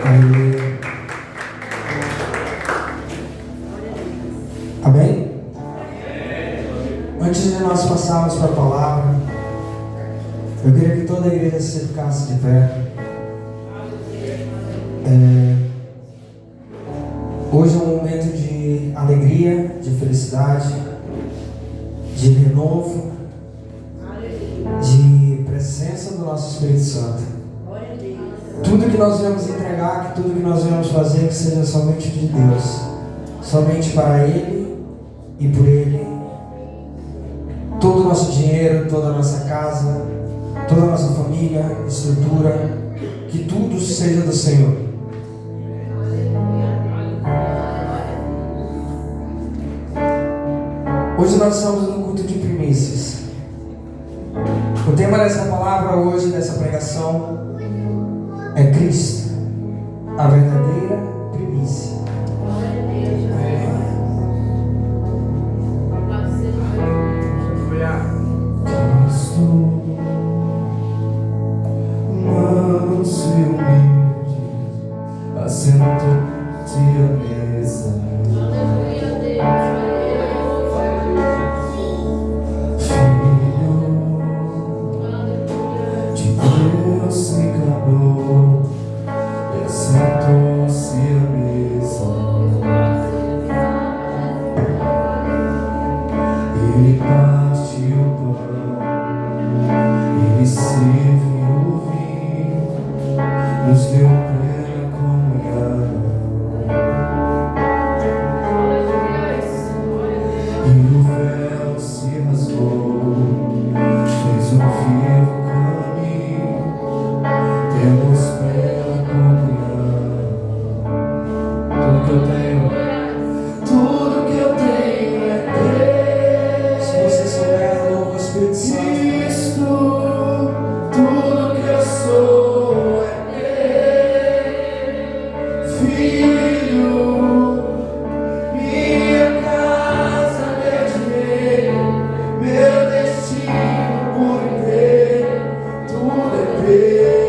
Aleluia. Amém? Antes de nós passarmos para a palavra, eu queria que toda a igreja se ficasse de pé. Hoje é um momento de alegria, de felicidade, de renovo, de presença do nosso Espírito Santo. Tudo que nós viemos entregar, que tudo que nós viemos fazer, que seja somente de Deus, somente para Ele e por Ele. Todo o nosso dinheiro, toda a nossa casa, toda a nossa família, estrutura, que tudo seja do Senhor. Hoje nós estamos no culto de primícias. O tema dessa palavra hoje, dessa pregação, é Cristo, a verdadeira primícia. Cristo, manso e humilde, assentou-se à mesa. Se enganou e sentou-se à mesa. Ele partiu o pão, ele serviu o vinho, nos deu plena comunhão. E o véu se rasgou, fez um vivo caminho. Temos plena comunhão. Tudo que eu tenho é Deus. Se você souber, louva o Espírito Santo. Cristo, tudo que eu sou é Deus. Filho, minha casa, meu dinheiro, meu destino por inteiro, tudo é Deus.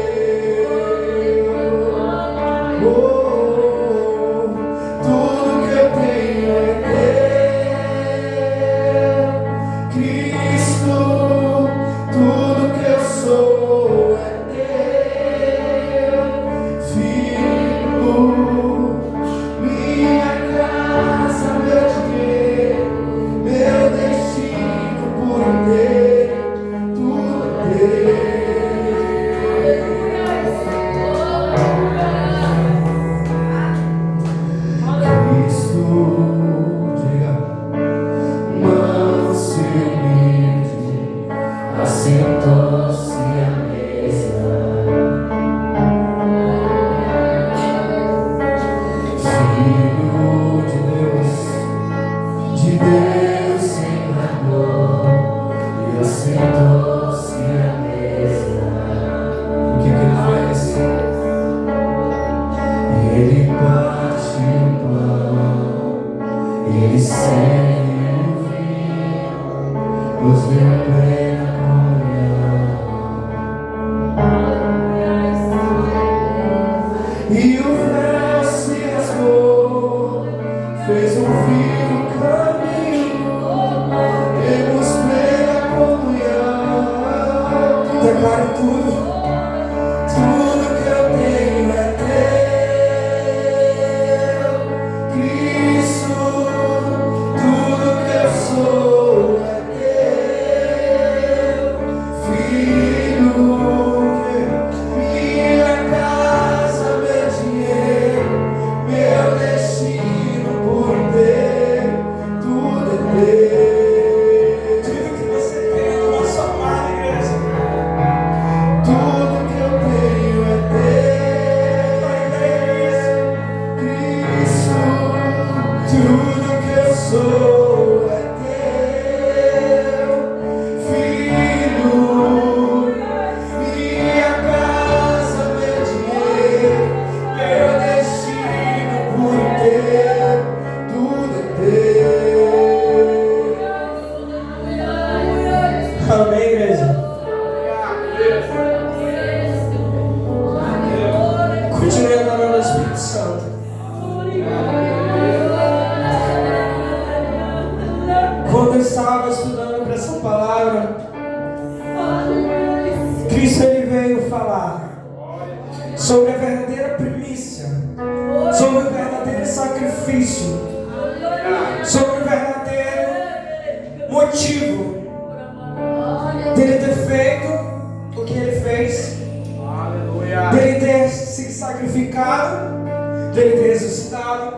Continue adorando o Espírito Espírito Santo. Quando eu estava estudando para essa palavra, Cristo ele veio falar sobre a verdadeira primícia, sobre o verdadeiro sacrifício, sobre o verdadeiro motivo dele ter feito o que ele fez, dele ter se sacrificado, dele ter ressuscitado,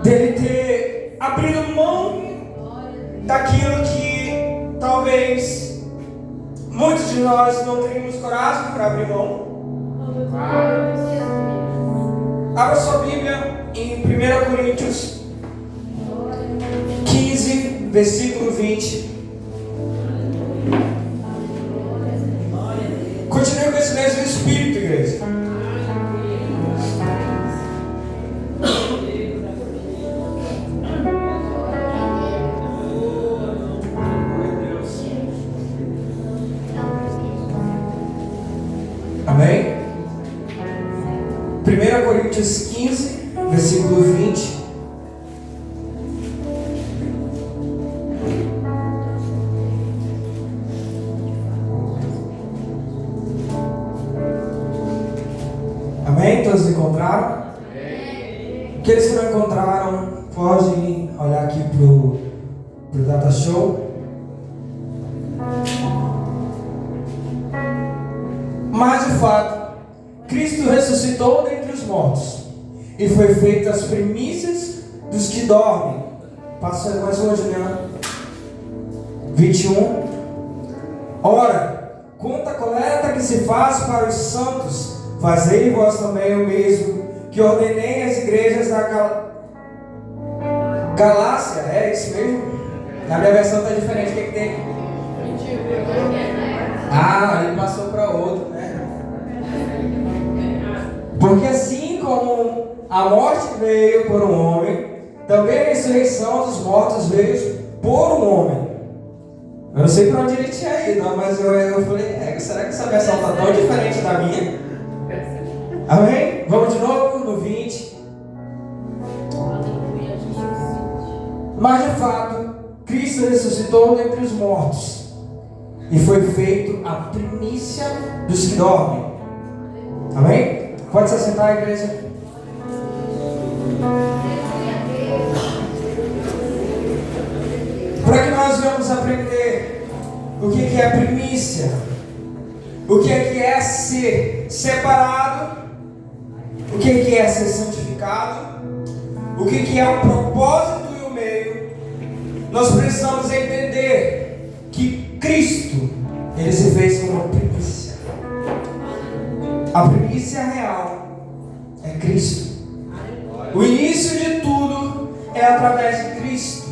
dele ter abrido mão daquilo que talvez muitos de nós não teríamos coragem para abrir mão. Abra sua Bíblia em 1 Coríntios 15, versículo 20. Continue com esse mesmo espírito, igreja. Amém? 1 Coríntios 15, versículo 20. Amém? Todos encontraram? Amém. Aqueles que não encontraram, podem olhar aqui pro Data Show. Mas de fato, Cristo ressuscitou dentre os mortos e foi feito as primícias dos que dormem. Passa mais uma, Juliana. 21. Ora, quanto à coleta que se faz para os santos, fazei vós também o mesmo, que ordenei às igrejas da Galácia. É isso mesmo? Na minha versão está diferente. O que tem? Ele passou para outro, né? Porque assim como a morte veio por um homem, também a ressurreição dos mortos veio por um homem. Eu não sei para onde ele tinha ido, não, mas eu falei, será que essa versão está tão diferente da minha? Amém? Vamos de novo no 20. Mas de fato, Cristo ressuscitou dentre os mortos e foi feito a primícia dos que dormem. Amém? Pode se assentar, igreja. Para que nós venhamos aprender o que é primícia, o que é ser separado, o que é ser santificado, o que é o propósito e o meio, nós precisamos entender que Cristo, ele se fez como primícia. A primícia real é Cristo. O início de tudo é através de Cristo.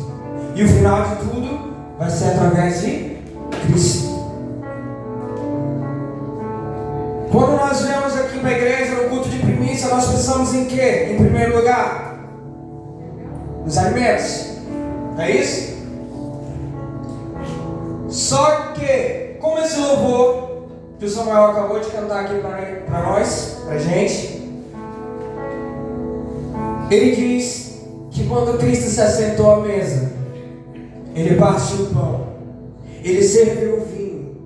E o final de tudo vai ser através de Cristo. Quando nós viemos aqui para a igreja, no culto de primícia, nós pensamos em quê? Em primeiro lugar, nos alimentos. Não é isso? Só que, como esse louvor que o Samuel acabou de cantar aqui para nós, para a gente, ele diz que quando Cristo se assentou à mesa, ele partiu o pão, ele serviu o vinho.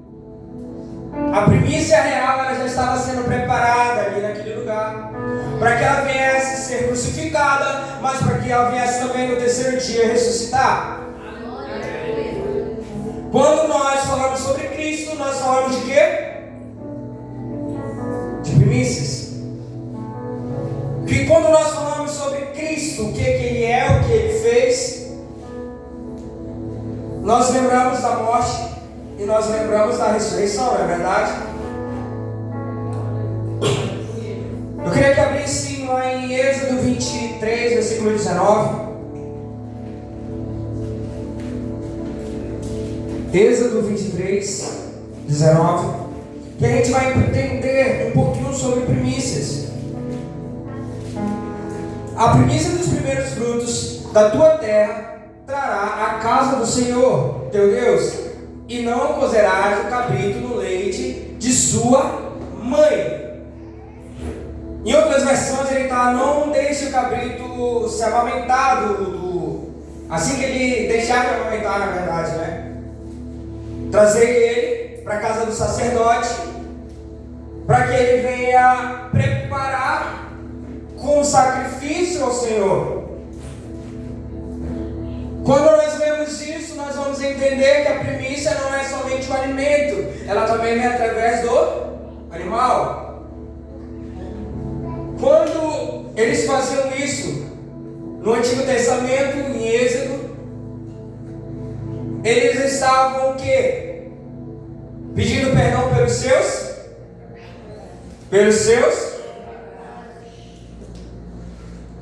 A primícia real ela já estava sendo preparada ali naquele lugar, para que ela viesse ser crucificada, mas para que ela viesse também no terceiro dia ressuscitar. Quando nós falamos sobre Cristo, nós falamos de quê? De primícias. Que quando nós falamos sobre Cristo, o que Ele é, o que Ele fez, nós lembramos da morte e nós lembramos da ressurreição, não é verdade? Eu queria que abrisse lá em Êxodo 23, versículo 19. Êxodo 23, 19. Que a gente vai entender um pouquinho sobre primícias. A primícia dos primeiros frutos da tua terra trará à casa do Senhor, teu Deus, e não cozerás o cabrito no leite de sua mãe. Em outras versões ele está: não deixe o cabrito se amamentar assim que ele deixar de amamentar, na verdade, né? Trazer ele para a casa do sacerdote, para que ele venha preparar com sacrifício ao Senhor. Quando nós vemos isso, nós vamos entender que a primícia não é somente o alimento, ela também vem através do animal. Quando eles faziam isso no Antigo Testamento, em Êxodo, eles estavam o quê? Pedindo perdão pelos seus?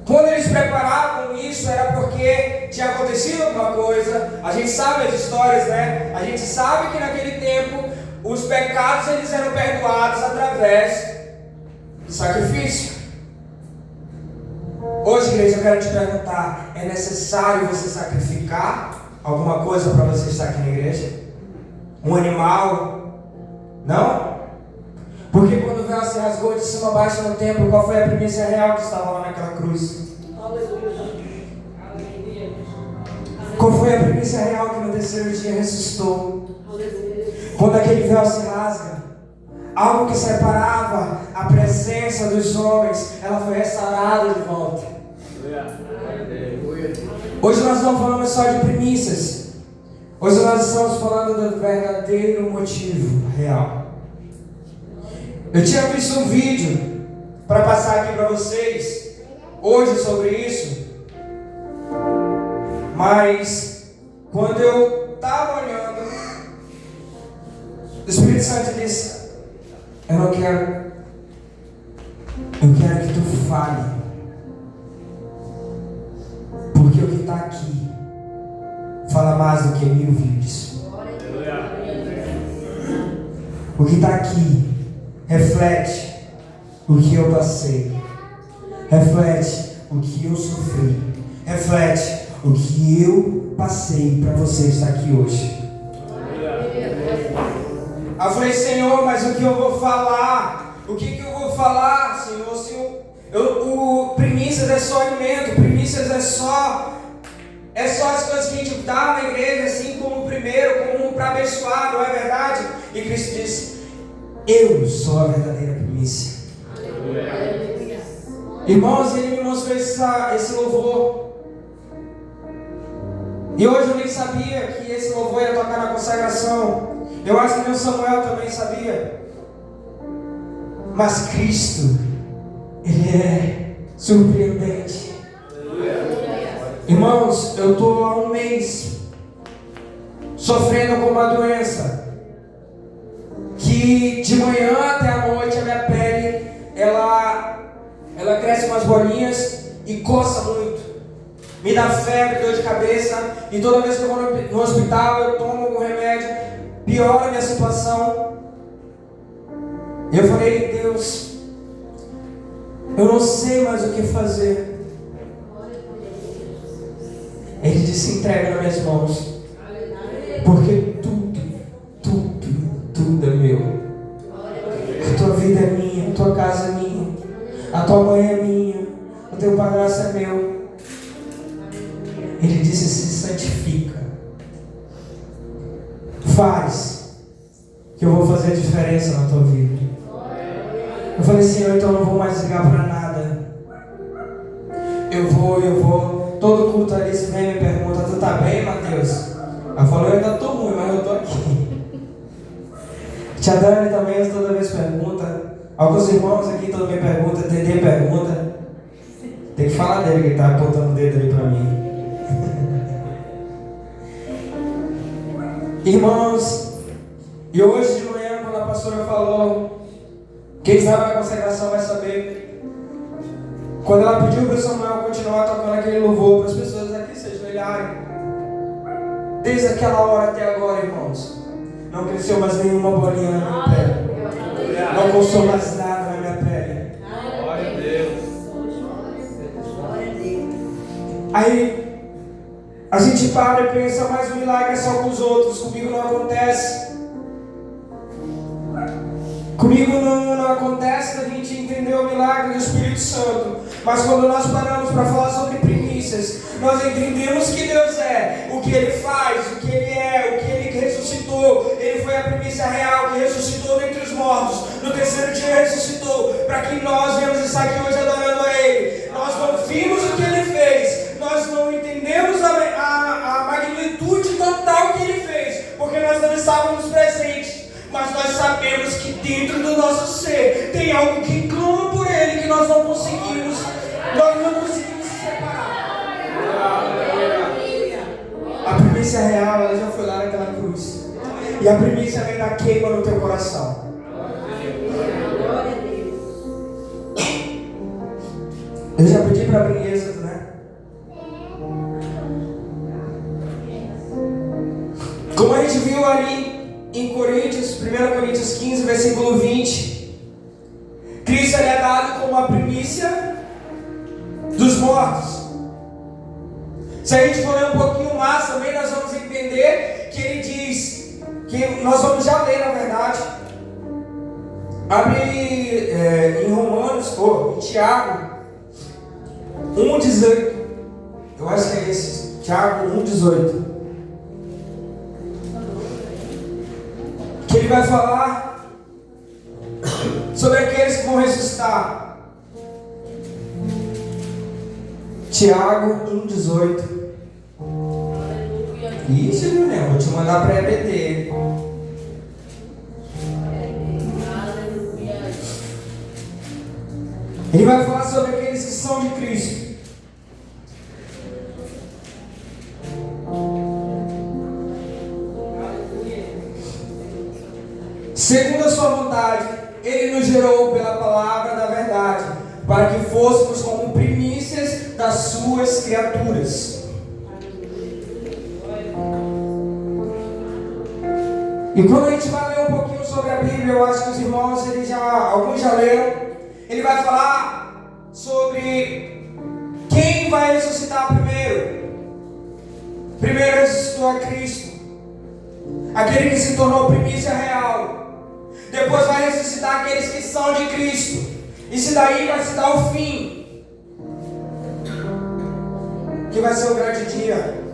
Quando eles preparavam isso, era porque tinha acontecido alguma coisa. A gente sabe as histórias, né? A gente sabe que naquele tempo os pecados eles eram perdoados através do sacrifício. Hoje, igreja, eu quero te perguntar: é necessário você sacrificar alguma coisa para você estar aqui na igreja? Um animal? Não? Porque quando o véu se rasgou de cima a baixo no templo, qual foi a primícia real que estava lá naquela cruz? Qual foi a primícia real que no terceiro dia ressuscitou? Quando aquele véu se rasga, algo que separava a presença dos homens, ela foi restaurada de volta. Hoje nós não falamos só de primícias. Hoje nós estamos falando do verdadeiro motivo real. Eu tinha visto um vídeo para passar aqui para vocês hoje sobre isso, mas quando eu estava olhando, o Espírito Santo disse: eu quero que tu fale, porque o que está aqui fala mais do que 1000 vídeos. O que está aqui reflete o que eu passei, reflete o que eu sofri, reflete o que eu passei para você estar aqui hoje. Eu falei: Senhor, mas o que eu vou falar? O que eu vou falar, Senhor? Se primícias é só alimento, primícias é só as coisas que a gente dá na igreja, assim como o primeiro, como para abençoar, não é verdade? E Cristo disse: eu sou a verdadeira primícia. Irmãos, Ele me mostrou esse louvor. E hoje eu nem sabia que esse louvor ia tocar na consagração. Eu acho que meu Samuel também sabia. Mas Cristo, Ele é surpreendente. Irmãos, eu estou há um mês sofrendo com uma doença que de manhã até a noite a minha pele ela cresce umas bolinhas e coça muito, me dá febre, dor de cabeça, e toda vez que eu vou no hospital eu tomo algum remédio, piora a minha situação. E eu falei: Deus, eu não sei mais o que fazer. Ele disse: entrega nas minhas mãos, porque tudo é meu. A tua vida é minha, a tua casa é minha, a tua mãe é minha, o teu padrasto é meu. Ele disse: se santifica, faz, que eu vou fazer a diferença na tua vida. Eu falei: Senhor, então eu não vou mais ligar para nada. Eu vou, todo culto ali, se vem e me pergunta: tu tá bem, Mateus? Ela falou: eu ainda tô ruim, mas eu tô aqui. Tia Dani também toda vez pergunta. Alguns irmãos aqui toda vez perguntam. Dede pergunta. Tem que falar dele, que ele tá apontando o dedo ali pra mim. Irmãos, e hoje de manhã, quando a pastora falou, quem estava na consagração vai saber, quando ela pediu para o Samuel continuar tocando aquele louvor para as pessoas aqui se ajoelharem, desde aquela hora até agora, irmãos, não cresceu mais nenhuma bolinha na minha pele, não coçou mais nada na minha pele. Glória a Deus. Aí a gente para e pensa: mas o milagre é só com os outros, comigo não acontece. Comigo não acontece da gente entender o milagre do Espírito Santo, mas quando nós paramos para falar sobre primícias, nós entendemos que Deus é, o que Ele faz, o que Ele é, o que Ele ressuscitou. Ele foi a primícia real que ressuscitou dentre os mortos, no terceiro dia ressuscitou, para que nós venhamos estar aqui hoje adorando a Ele. Nós não vimos o que Ele fez, nós não entendemos a magnitude total que Ele fez, porque nós não estávamos presentes. Mas nós sabemos que dentro do nosso ser tem algo que clama por Ele, que nós não conseguimos se separar. A primícia real, ela já foi lá naquela cruz. E a primícia ainda queima no teu coração. Eu já pedi para abrir Êxodo, né? Como a gente viu ali em Coríntios, 1 Coríntios 15, versículo 20, Cristo é dado como a primícia dos mortos. Se a gente for ler um pouquinho mais também, nós vamos entender que ele diz, que nós vamos já ler na verdade, abre em Romanos, em Tiago 1,18, eu acho que é esse, Tiago 1,18. Que ele vai falar sobre aqueles que vão ressuscitar. Tiago 1,18. Isso, Julião, vou te mandar para EBD. Ele vai falar sobre aqueles que são de Cristo. Segundo a sua vontade, Ele nos gerou pela palavra da verdade, para que fôssemos como primícias das suas criaturas. E quando a gente vai ler um pouquinho sobre a Bíblia, eu acho que os irmãos, alguns já leram, ele vai falar sobre quem vai ressuscitar primeiro. Primeiro ressuscitou a Cristo, aquele que se tornou primícia real. Depois vai ressuscitar aqueles que são de Cristo. Isso daí vai se dar o fim, que vai ser o grande dia.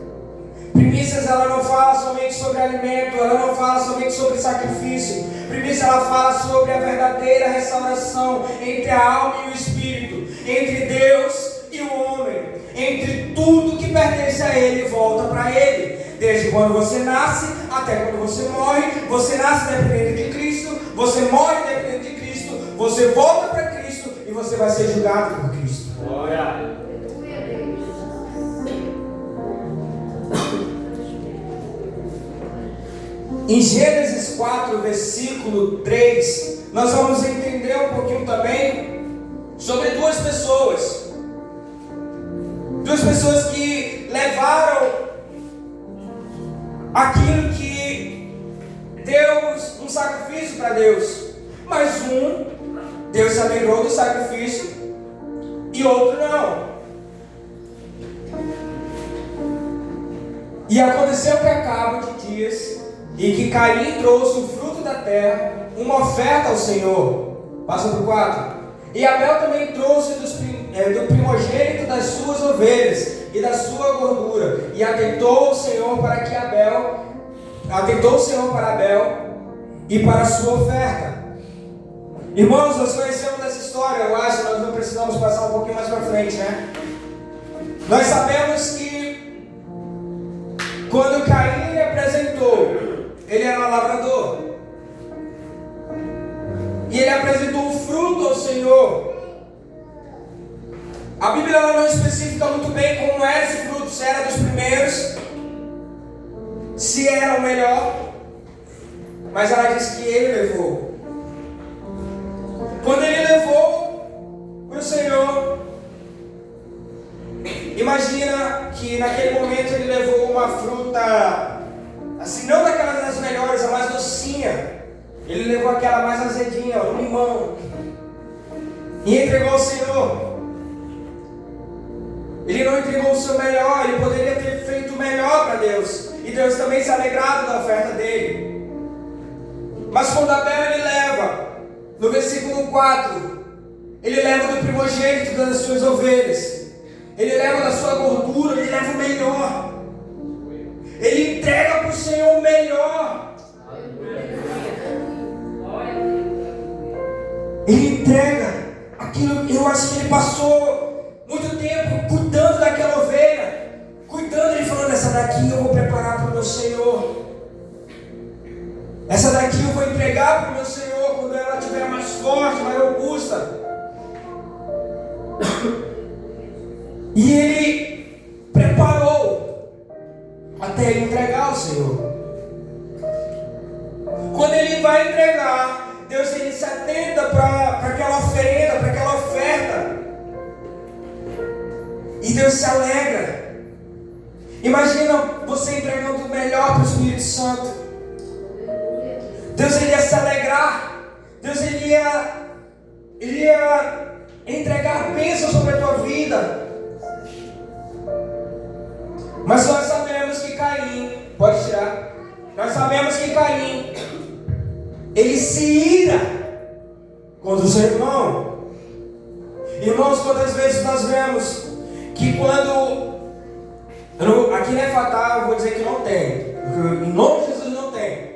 Primícias, ela não fala somente sobre alimento, ela não fala somente sobre sacrifício. Primícia, ela fala sobre a verdadeira restauração entre a alma e o espírito, entre Deus e o homem, entre tudo que pertence a Ele volta para Ele. Desde quando você nasce até quando você morre, você nasce dependente de Cristo, você morre dependente de Cristo, você volta para Cristo e você vai ser julgado por Cristo. Glória. Em Gênesis 4, versículo 3, nós vamos entender um pouquinho também sobre duas pessoas que levaram aquilo que Deus, um sacrifício para Deus, mas Deus se alegrou do sacrifício e outro não. E aconteceu que a cabo de dias, e que Caim trouxe o fruto da terra, uma oferta ao Senhor. Passa para o 4. E Abel também trouxe do primogênito das suas ovelhas e da sua gordura. E atentou o Senhor para Abel e para a sua oferta. Irmãos, nós conhecemos essa história, eu acho, nós não precisamos passar um pouquinho mais para frente, né? Nós sabemos que quando Caim lhe apresentou, ele era lavrador, e ele apresentou o fruto ao Senhor. A Bíblia ela não especifica muito bem como era esse fruto, se era dos primeiros, se era o melhor, mas ela diz que ele levou. Quando ele levou para o Senhor, imagina que naquele momento ele levou uma fruta, assim, não daquelas das melhores, a mais docinha. Ele levou aquela mais azedinha, um limão, e entregou ao Senhor. Ele não entregou o seu melhor, ele poderia ter feito o melhor para Deus, e Deus também se alegrado da oferta dele. Mas quando Abel ele leva, No versículo 4, ele leva do primogênito das suas ovelhas, ele leva da sua gordura, ele leva o melhor, ele entrega para o Senhor o melhor, ele entrega aquilo. Eu acho que ele passou muito tempo cuidando daquela ovelha, cuidando, ele falando: essa daqui eu vou preparar para o meu Senhor, essa daqui eu vou entregar para o meu Senhor quando ela estiver mais forte, mais robusta. E ele preparou até ele entregar ao Senhor. Quando ele vai entregar, Deus ele se atenta para aquela oferenda, para aquela oferta, e Deus se alegra. Imagina você entregando o melhor para o Espírito Santo. Deus ele ia se alegrar. Deus ele ia entregar bênção sobre a tua vida. Mas nós sabemos que Caim, pode tirar, nós sabemos que Caim, ele se ira contra o seu irmão. Irmãos, quantas vezes nós vemos que quando, aqui não é fatal, eu vou dizer que não tem, porque em nome de Jesus não tem.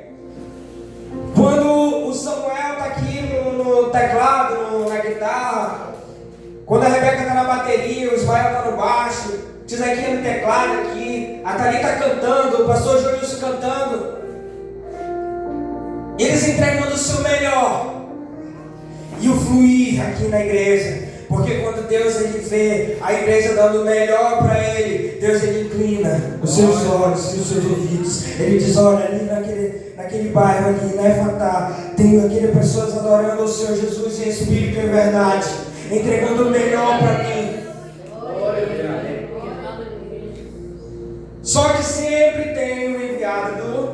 Quando o Samuel está aqui no teclado, na guitarra, quando a Rebeca está na bateria, o Ismael está no baixo, o Tizequinha no teclado aqui, a Thalita cantando, o pastor Joilson cantando, eles entregando o seu melhor, e o fluir aqui na igreja, porque quando Deus ele vê a igreja dando o melhor para ele, Deus ele inclina os seus olhos e os seus ouvidos. Ele diz: olha, ali naquele bairro ali, na Efatá, tem aquelas pessoas adorando o Senhor Jesus em espírito e em verdade, entregando o melhor para mim. Só que sempre tem o enviado do...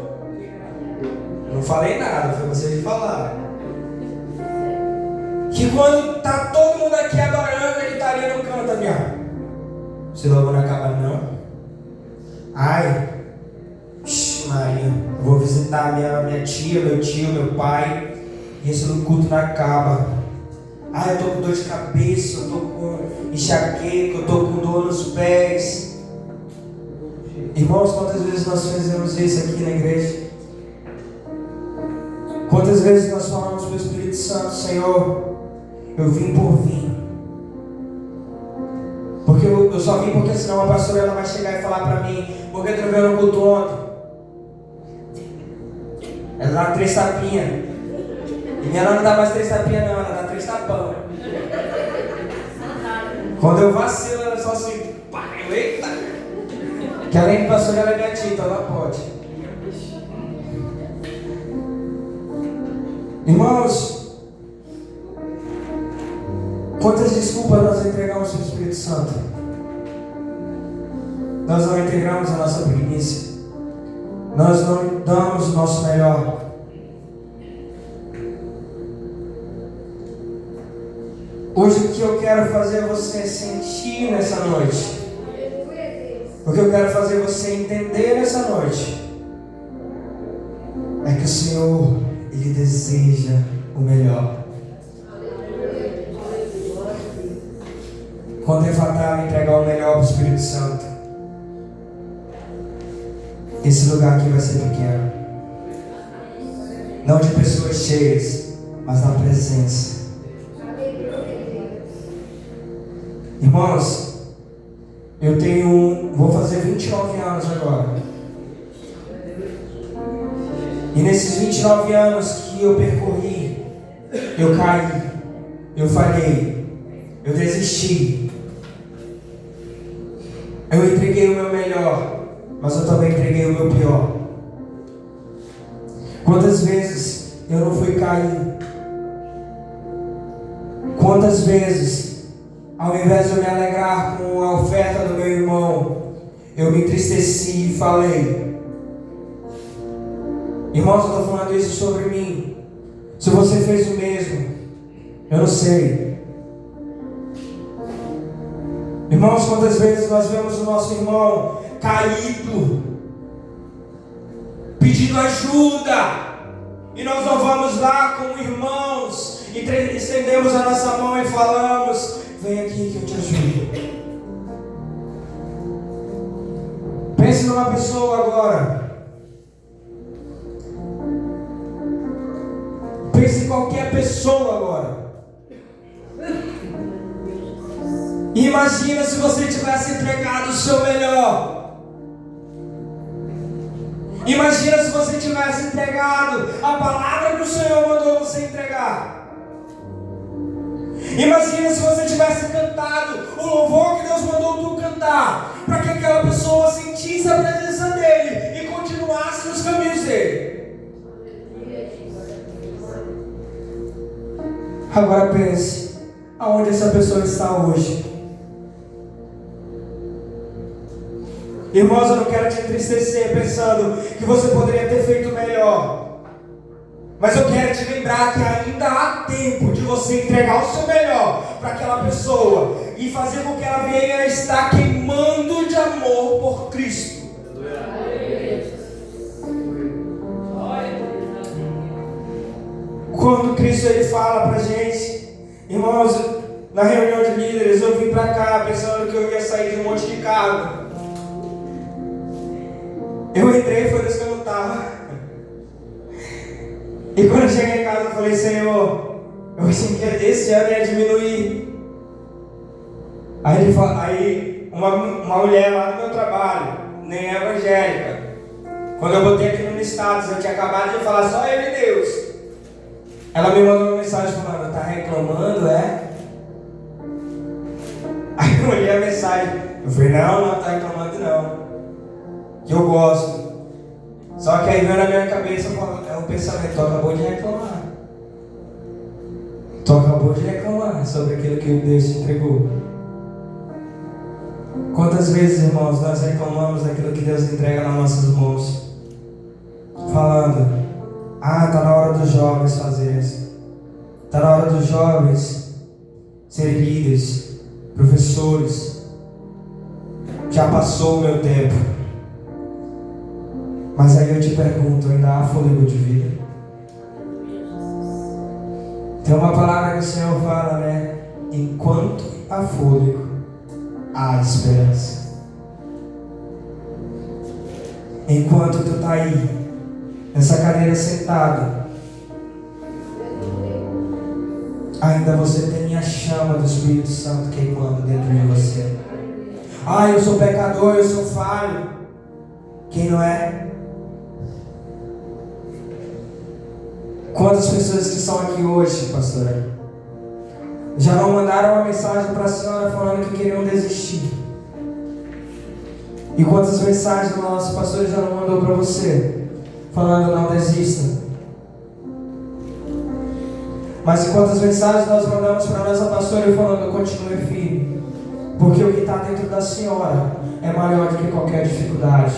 Não falei nada, foi vocês que falaram. Que quando tá todo mundo aqui adorando, ele tá ali no canto, minha. Esse louvor não acaba não. Ai, Maria, vou visitar minha tia, meu tio, meu pai, e esse culto não acaba. Ai, eu tô com dor de cabeça, eu tô com enxaqueca, eu tô com dor nos pés. Irmãos, quantas vezes nós fizemos isso aqui na igreja? Quantas vezes nós falamos para o Espírito Santo: Senhor, eu vim por vir. Porque eu só vim porque senão a pastora ela vai chegar e falar para mim: porque tu veio no culto ontem? Ela dá 3 tapinhas. E minha não dá mais 3 tapinhas não, ela dá 3 tapão. Quando eu vacilo, ela só assim, pá, eita. Que além de pastora ela é minha tia, então ela pode. Irmãos, quantas desculpas nós entregamos ao Espírito Santo? Nós não integramos a nossa preguiça, nós não damos o nosso melhor. Hoje o que eu quero fazer você sentir nessa noite, o que eu quero fazer você entender nessa noite, é que o Senhor Ele deseja o melhor. Quando é fatal entregar o melhor para o Espírito Santo, esse lugar aqui vai ser pequeno. Não de pessoas cheias, mas na presença. Irmãos, vou fazer 29 anos agora. E nesses 29 anos que eu percorri, eu caí, eu falhei, eu desisti. Eu entreguei o meu melhor, mas eu também entreguei o meu pior. Quantas vezes eu não fui cair? Quantas vezes, ao invés de eu me alegrar com a oferta do meu irmão, eu me entristeci e falei: irmãos, eu estou falando isso sobre mim. Se você fez o mesmo, eu não sei. Irmãos, quantas vezes nós vemos o nosso irmão caído, pedindo ajuda, e nós não vamos lá como irmãos estendemos a nossa mão e falamos: vem aqui que eu te ajudo. Pense numa pessoa agora. Pense em qualquer pessoa agora. Imagina se você tivesse entregado o seu melhor. Imagina se você tivesse entregado a palavra que o Senhor mandou você entregar. Imagina se você tivesse cantado o louvor que Deus mandou tu cantar, para que aquela pessoa sentisse a presença dele e continuasse nos caminhos dele. Agora pense, aonde essa pessoa está hoje? Irmãos, eu não quero te entristecer pensando que você poderia ter feito melhor. Mas eu quero te lembrar que ainda há tempo de você entregar o seu melhor para aquela pessoa e fazer com que ela venha a estar queimando de amor por Cristo. Quando Cristo ele fala pra gente, irmãos, na reunião de líderes, eu vim pra cá pensando que eu ia sair de um monte de cargo. Eu entrei, foi Deus que eu não estava. E quando eu cheguei em casa, eu falei: Senhor, eu achei que esse ano ia diminuir. Aí uma mulher lá do meu trabalho, nem é evangélica, quando eu botei aqui no status, eu tinha acabado de falar só eu e Deus. Ela me mandou uma mensagem falando: tá reclamando, é? Aí eu olhei a mensagem, eu falei: não tá reclamando não. Que eu gosto. Só que aí veio na minha cabeça o pensamento: tu acabou de reclamar. Tu acabou de reclamar sobre aquilo que Deus te entregou. Quantas vezes, irmãos, nós reclamamos daquilo que Deus entrega nas nossas mãos, falando: tá na hora dos jovens fazer isso. Tá na hora dos jovens ser líderes, professores. Já passou o meu tempo. Mas aí eu te pergunto: ainda há fôlego de vida? Tem uma palavra que o Senhor fala, né? Enquanto há fôlego, há esperança. Enquanto tu está aí, nessa cadeira sentado, ainda você tem a chama do Espírito Santo queimando dentro de você. Eu sou pecador, eu sou falho. Quem não é? Quantas pessoas que estão aqui hoje, pastora, já não mandaram uma mensagem para a senhora falando que queriam desistir? E quantas mensagens o nosso pastor já não mandou para você falando: não desista? Mas quantas mensagens nós mandamos para a nossa pastora falando: continue firme, porque o que está dentro da senhora é maior do que qualquer dificuldade,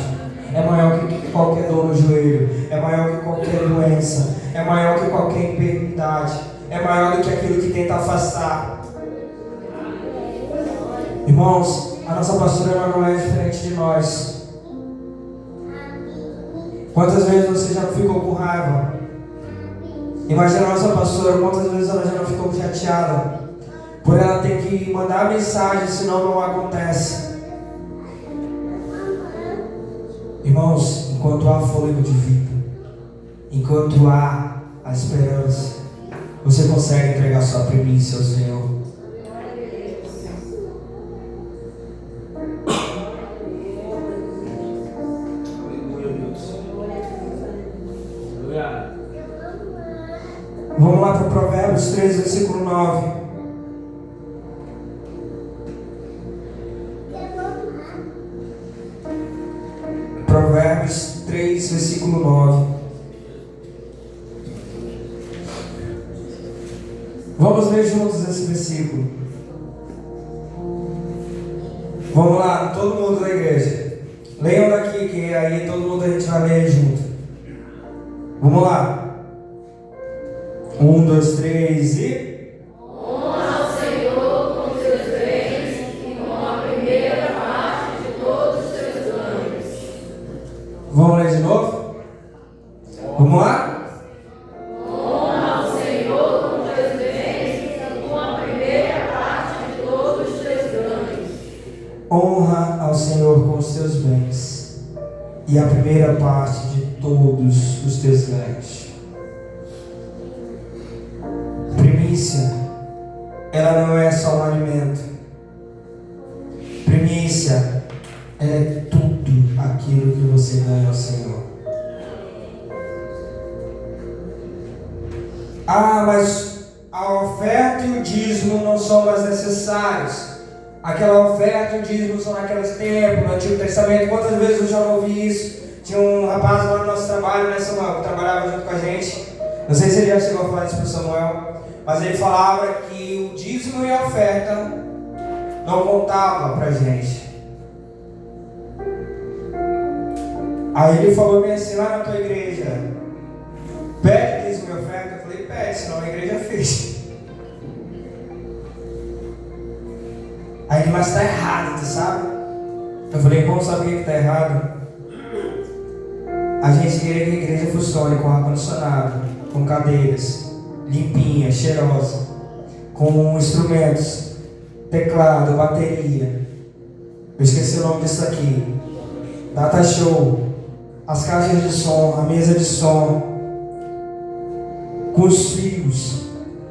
é maior que qualquer dor no joelho, é maior que qualquer doença, é maior que qualquer enfermidade, é maior do que aquilo que tenta afastar. Irmãos, a nossa pastora não é diferente de nós. Quantas vezes você já ficou com raiva? Imagina a nossa pastora, quantas vezes ela já não ficou chateada por ela ter que mandar mensagem, senão não acontece. Irmãos, enquanto há fôlego de vida, enquanto há a esperança, você consegue entregar sua primícia ao Senhor. Vamos lá para Provérbios 13, versículo 9. Provérbios 3, versículo 9. Vamos ler juntos esse versículo. Vamos lá, todo mundo da igreja. Leiam daqui, que aí todo mundo a gente vai ler junto. Vamos lá. 1, 2, 3 e... Honra ao Senhor com seus bens e com a primeira parte de todos os seus ganhos. Vamos ler de novo? Vamos lá? Honra ao Senhor com seus bens honra ao Senhor com os teus bens e a primeira parte de todos os teus ganhos. Primícia, ela não é só um alimento. Primícia, ela é tudo aquilo que você ganha ao Senhor. Ah, mas a oferta e o dízimo não são mais necessários. Aquela oferta e o dízimo são naqueles tempos, no Antigo Testamento. Quantas vezes eu já não ouvi isso? Tinha um rapaz lá no nosso trabalho, né, Samuel, que trabalhava junto com a gente. Não sei se ele já chegou a falar isso para o Samuel, mas ele falava que o dízimo e a oferta não contavam para a gente. Aí ele falou bem assim, lá na tua igreja, pede dízimo e oferta. Eu falei, pede, senão a igreja fez. Aí ele, mas está errado, tu sabe? Eu falei, como sabe o que está errado? A gente queria que a igreja funcione com ar-condicionado, com cadeiras, limpinha, cheirosa, com instrumentos, teclado, bateria. Eu esqueci o nome disso aqui. Data show, as caixas de som, a mesa de som, com os fios,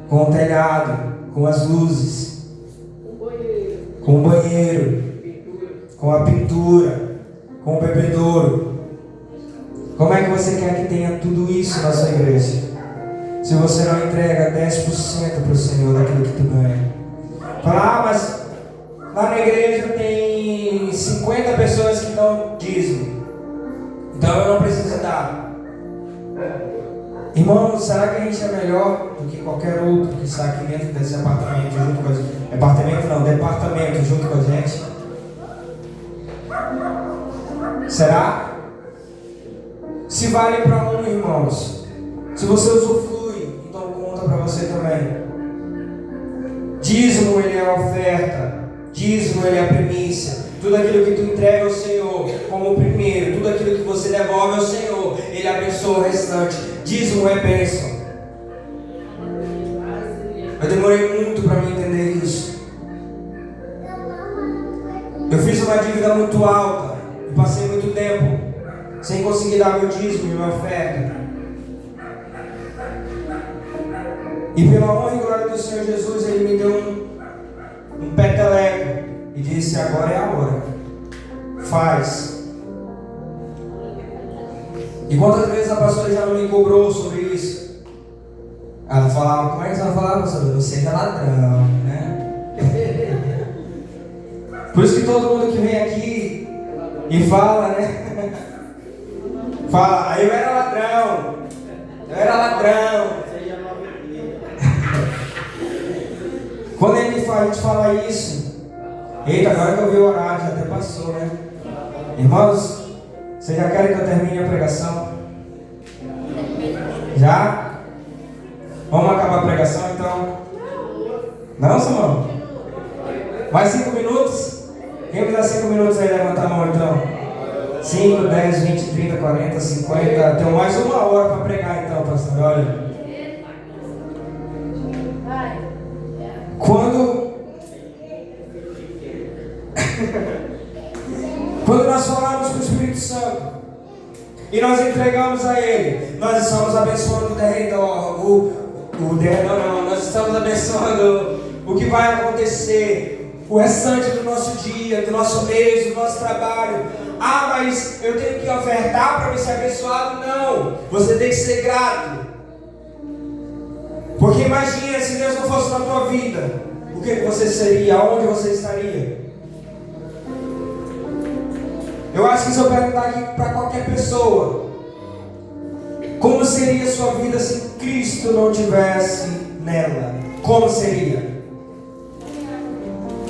com o telhado, com as luzes, com o banheiro, com a pintura, com o bebedouro. Como é que você quer que tenha tudo isso na sua igreja? Se você não entrega 10% para o Senhor daquilo que tu ganha. Fala, mas lá na igreja tem 50 pessoas que dão dízimo, então eu não preciso dar. Irmão, será que a gente é melhor do que qualquer outro que está aqui dentro desse apartamento junto com a gente? Departamento junto com a gente? Será? Se vale para um, irmãos, se você usufrui, então conta para você também. Dízimo, ele é a oferta. Dízimo, ele é a primícia. Tudo aquilo que tu entrega ao Senhor como primeiro, tudo aquilo que você devolve ao Senhor, Ele abençoa o restante. Dízimo é bênção. Eu demorei muito para me entender isso. Eu fiz uma dívida muito alta e passei muito tempo sem conseguir dar meu dízimo e minha oferta. E pela honra e glória do Senhor Jesus, Ele me deu um peteleco e disse, agora é a hora. Faz. E quantas vezes a pastora já não me cobrou sobre isso? Ela falava, como é que ela falava, pastora? Você é ladrão, né? Por isso que todo mundo que vem aqui e fala, né? Fala, eu era ladrão. Eu era ladrão. Quando a gente fala isso, eita, agora que eu vi o horário, já até passou, né? Irmãos, vocês já querem que eu termine a pregação? Já? Vamos acabar a pregação então? Não, Samuel? Mais 5 minutos? Quem me dá 5 minutos aí, levanta a mão então. 5, 10, 20, 30, 40, 50. Tenho mais 1 hora para pregar então, pastor. Olha. Quando nós falamos com o Espírito Santo e nós entregamos a Ele, nós estamos abençoando o derredor, o derredor não, nós estamos abençoando o que vai acontecer, o restante do nosso dia, do nosso mês, do nosso trabalho. Ah, mas eu tenho que ofertar para me ser abençoado? Não, você tem que ser grato. Porque imagina se Deus não fosse na tua vida, o que você seria? Onde você estaria? Eu acho que se eu perguntar aqui para qualquer pessoa, como seria a sua vida se Cristo não tivesse nela? Como seria?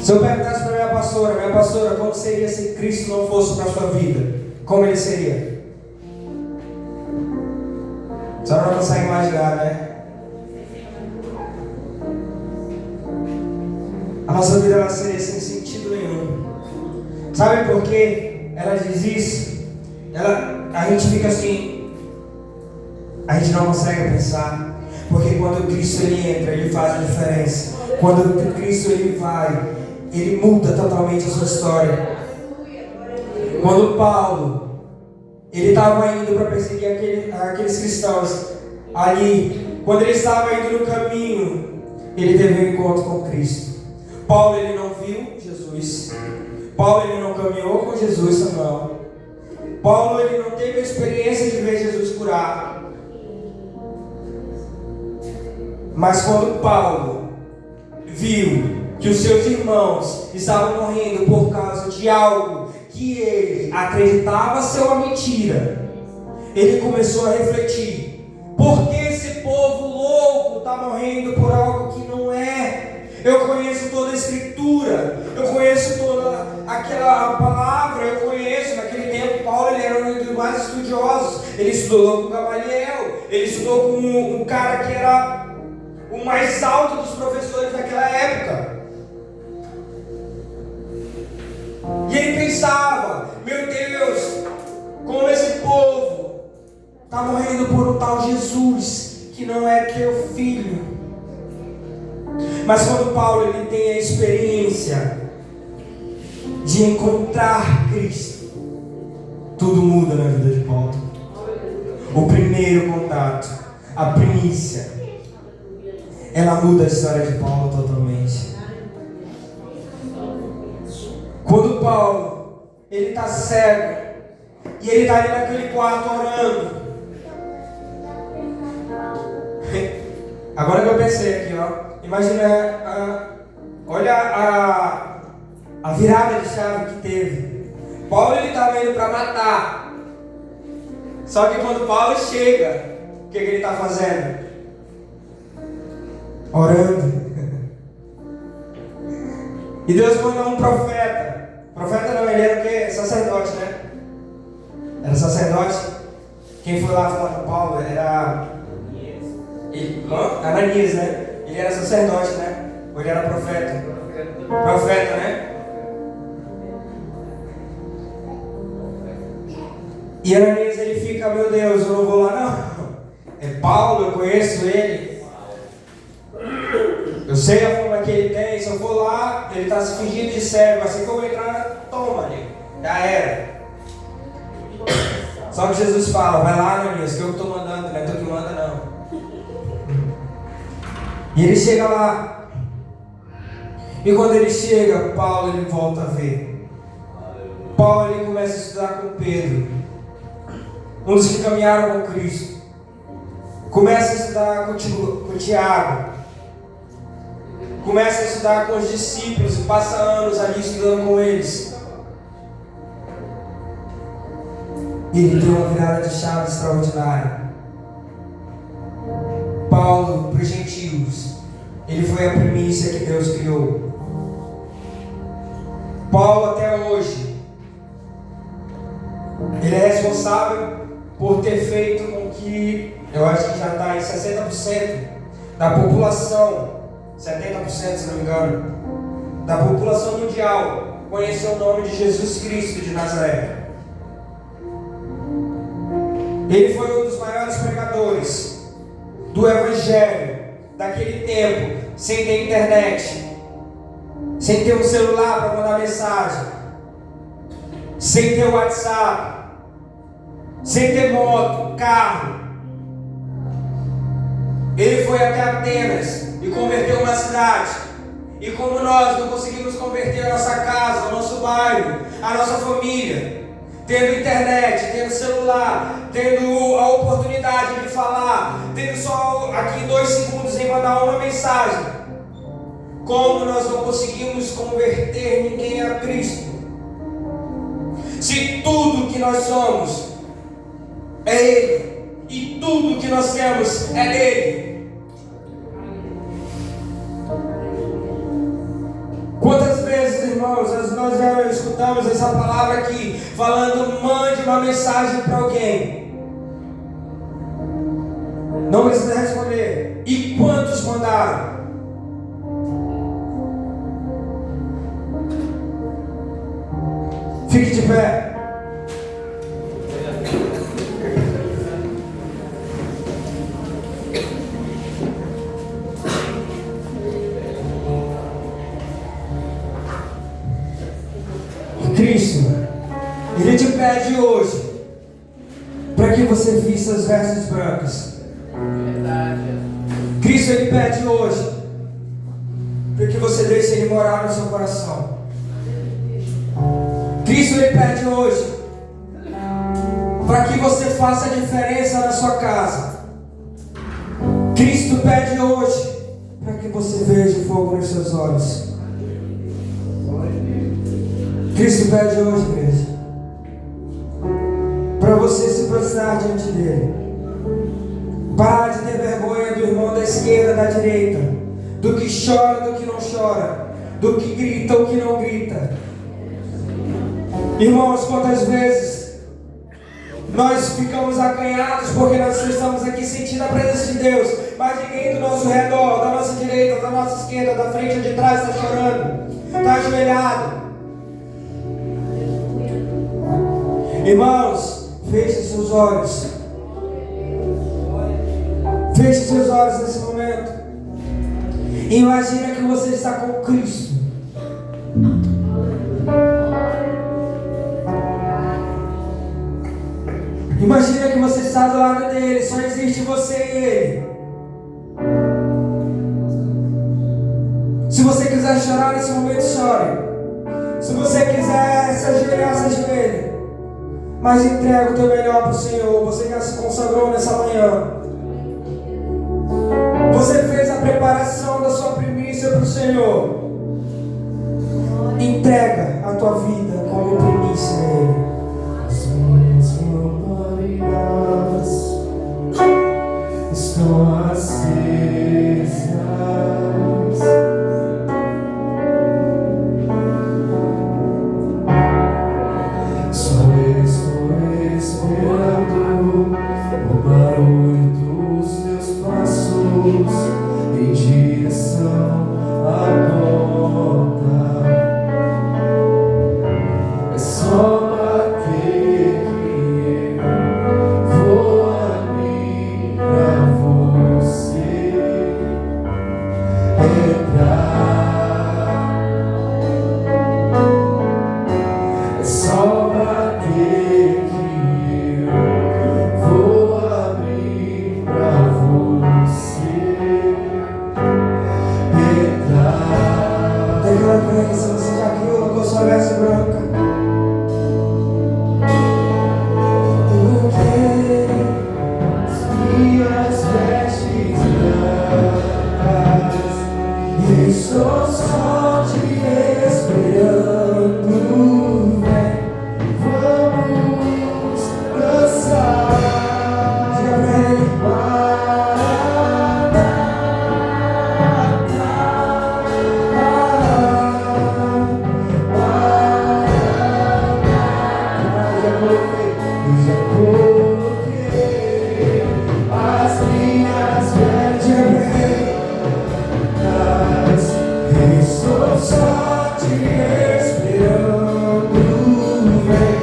Se eu perguntasse para minha pastora, como seria se Cristo não fosse para a sua vida? Como ele seria? A senhora não consegue imaginar, né? A nossa vida ela seria sem sentido nenhum. Sabe por quê? Ela diz isso. A gente fica assim. A gente não consegue pensar. Porque quando Cristo ele entra, ele faz a diferença. Quando Cristo ele vai, ele muda totalmente a sua história. Quando Paulo, ele estava indo para perseguir aqueles cristãos ali, quando ele estava indo no caminho, ele teve um encontro com Cristo. Paulo, ele não viu Jesus. Paulo, ele não caminhou com Jesus, Samuel. Paulo, ele não teve a experiência de ver Jesus curar. Mas quando Paulo viu que os seus irmãos estavam morrendo por causa de algo que ele acreditava ser uma mentira, ele começou a refletir: por que esse povo louco está morrendo por algo que não é? Eu conheço toda a escritura, eu conheço toda aquela palavra, eu conheço. Naquele tempo Paulo, ele era um dos mais estudiosos, ele estudou com Gamaliel, ele estudou com um cara que era o mais alto dos professores daquela época. E ele pensava: meu Deus, como esse povo está morrendo por um tal Jesus que não é teu filho. Mas quando Paulo, ele tem a experiência de encontrar Cristo, tudo muda na vida de Paulo. O primeiro contato, a primícia, ela muda a história de Paulo totalmente. Quando Paulo, ele está cego e ele está ali naquele quarto orando. Agora que eu pensei aqui, ó, imagina, olha a virada de chave que teve. Paulo, ele estava indo para matar. Só que quando Paulo chega, o que ele está fazendo? Orando. E Deus mandou um profeta. Profeta não, ele era o quê? Sacerdote, né? Era sacerdote. Quem foi lá falar com Paulo era Ananias, né? Ele era sacerdote, né? Ou ele era profeta? Profeta, né? E Ananias, ele fica: meu Deus, eu não vou lá não. É Paulo, eu conheço ele. Eu sei a fama que ele tem. Se eu for lá, ele está se fingindo de cego. Assim que eu vou entrar, toma ali. Já era. Só que Jesus fala: vai lá, Ananias, que eu estou mandando, não é tu que manda não. E ele chega lá. E quando ele chega, Paulo, ele volta a ver. Paulo, ele começa a estudar com Pedro, um dos que caminharam com Cristo. Começa a estudar com Tiago. Começa a estudar com os discípulos e passa anos ali estudando com eles. E ele tem uma virada de chave extraordinária. Paulo, para os gentios, ele foi a primícia que Deus criou. Paulo, até hoje, ele é responsável por ter feito com que, eu acho que já está em 60% da população, 70% se não me engano, da população mundial conhecer o nome de Jesus Cristo de Nazaré. Ele foi um dos maiores pregadores do Evangelho daquele tempo, sem ter internet, sem ter um celular para mandar mensagem, sem ter WhatsApp, sem ter moto, carro. Ele foi até Atenas e converteu uma cidade. E como nós não conseguimos converter a nossa casa, o nosso bairro, a nossa família, tendo internet, tendo celular, tendo a oportunidade de falar, tendo só aqui 2 segundos em mandar uma mensagem, como nós não conseguimos converter ninguém a Cristo? Se tudo que nós somos é Ele, e tudo que nós temos é dele. Quantas vezes, irmãos, nós já escutamos essa palavra aqui, falando: mande uma mensagem para alguém. Não precisa responder. E quantos mandaram? Fique de pé. Cristo, Ele te pede hoje para que você vista as vestes brancas. Cristo, Ele pede hoje para que você deixe Ele morar no seu coração. Cristo, Ele pede hoje para que você faça a diferença na sua casa. Cristo pede hoje para que você veja o fogo nos seus olhos. Cristo pede hoje, igreja, para você se prostrar diante dele. Parar de ter vergonha do irmão da esquerda, da direita, do que chora, do que não chora, do que grita, o que não grita. Irmãos, quantas vezes nós ficamos acanhados porque nós estamos aqui sentindo a presença de Deus, mas ninguém do nosso redor, da nossa direita, da nossa esquerda, da frente ou de trás está chorando, está ajoelhado. Irmãos, feche seus olhos. Feche seus olhos nesse momento. Imagina que você está com Cristo. Imagina que você está do lado dele. Só existe você e ele. Se você quiser chorar nesse momento, chore. Se você quiser se ajoelhar, se ajoelhe. Mas entrega o teu melhor para o Senhor. Você já se consagrou nessa manhã. Você fez a preparação da sua primícia para o Senhor. Entrega a tua vida como primícia a Ele. As minhas lamparinas estão acesas. Só estou esperando o barulho dos teus passos em direção à porta. É só bater que eu vou abrir pra você entrar. É só bater que eu vou abrir pra você entrar. Declara para ele se você já criou com a sua veste branca. Porque As minhas vestes brancas, e estou só te esperando. Vem, vamos dançar. diga para ele. Eu já coloquei as minhas Diga para ele. vestes. Estou só te esperando. Vem,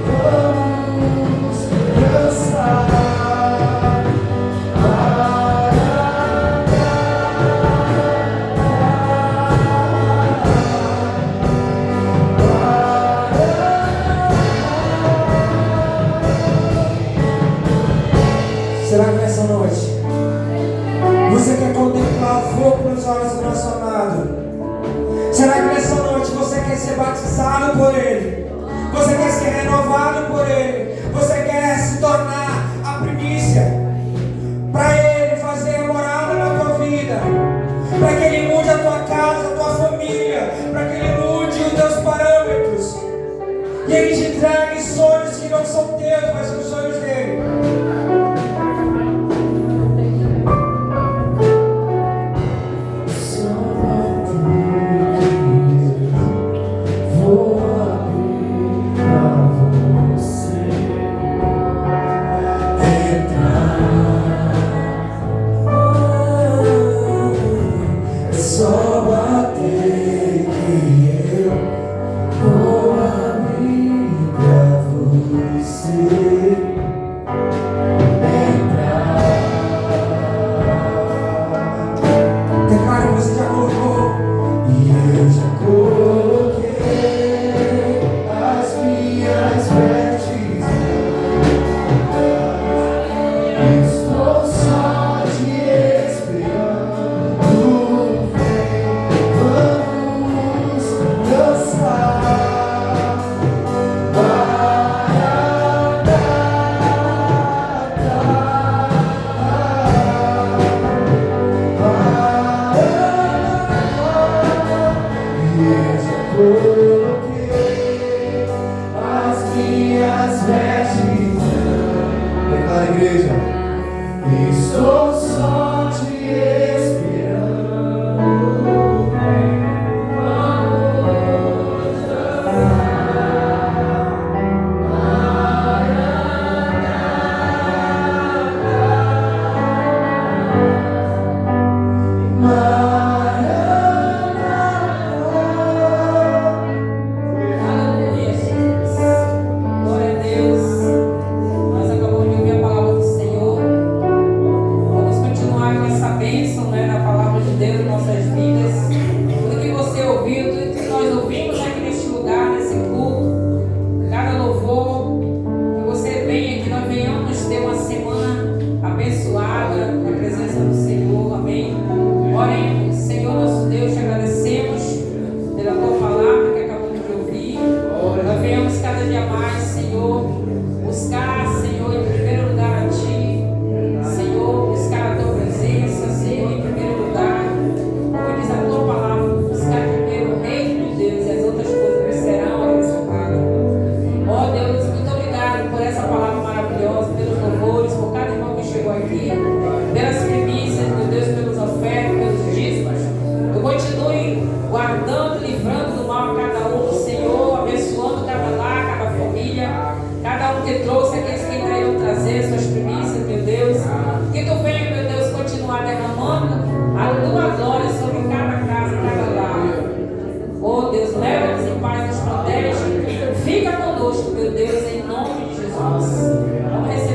vamos dançar. Será que nessa noite você quer contemplar o fogo nos olhos do nosso amado? Será que nessa noite você quer ser batizado por Ele? Você quer ser renovado por Ele? Você quer se tornar a primícia para Ele fazer a morada na tua vida? Para que Ele mude a tua casa, a tua família, para que Ele mude os teus parâmetros e Ele te entregue sonhos que não são teus, mas são sonhos dele. Só bater que eu vou abrir pra você entrar. É só bater que eu vou abrir pra você entrar. Declara que você já colocou. E eu já coloquei coloquei as minhas vestes. Declara a igreja. Estou só te esperando. Fica conosco, meu Deus, em nome de Jesus. Vamos